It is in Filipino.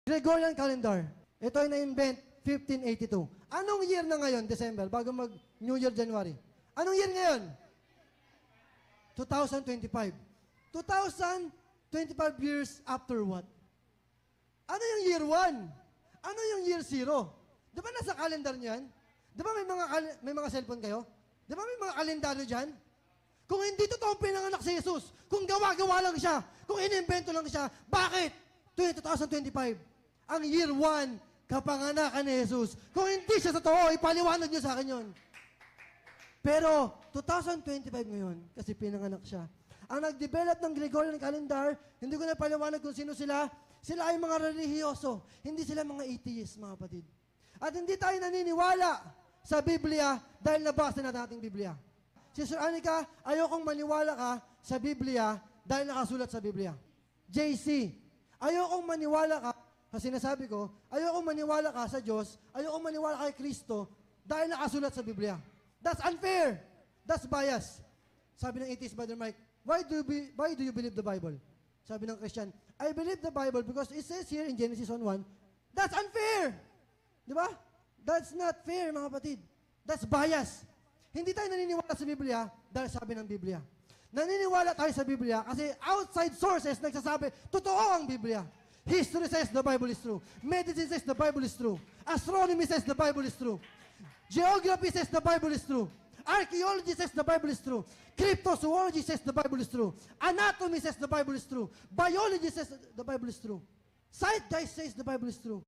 Gregorian calendar. Ito ay na-invent 1582. Anong year na ngayon, December, bago mag-New Year, January? Anong year ngayon? 2025. 2025 years after what? Ano yung year 1? Ano yung year 0? Di ba nasa calendar niyan? Di ba may mga cellphone kayo? Di ba may mga kalendaryo dyan? Kung hindi totoo pinanganak si Jesus, kung gawa-gawa lang siya, kung inimbento lang siya, bakit? 2025, ang year 1, kapanganakan ni Jesus. Kung hindi siya totoo, ipaliwanag niyo sa akin yun. Pero, 2025 ngayon, kasi pinanganak siya. Ang nag-develop ng Gregorian calendar, hindi ko na paliwanag kung sino sila. Sila ay mga relihiyoso. Hindi sila mga atheist, mga kapatid. At hindi tayo naniniwala sa Biblia dahil nabasa na nating Biblia. Sister Anika, ayokong maniwala ka sa Biblia dahil nakasulat sa Biblia. JC, ayokong maniwala ka, kasi sinasabi ko, ayokong maniwala ka sa Diyos, ayokong maniwala kay Kristo dahil nakasulat sa Biblia. That's unfair. That's bias. Sabi ng atheist, Brother Mike, why do you believe the Bible? Sabi ng Christian, I believe the Bible because it says here in Genesis 1:1, that's unfair. Di ba? That's not fair, mga kapatid. That's bias. Hindi tayo naniniwala sa Biblia dahil sabi ng Biblia. Naniniwala tayo sa Biblia kasi outside sources nagsasabi, totoo ang Biblia. History says the Bible is true. Medicine says the Bible is true. Astronomy says the Bible is true. Geography says the Bible is true. Archaeology says the Bible is true. Cryptozoology says the Bible is true. Anatomy says the Bible is true. Biology says the Bible is true. Zeitgeist says the Bible is true.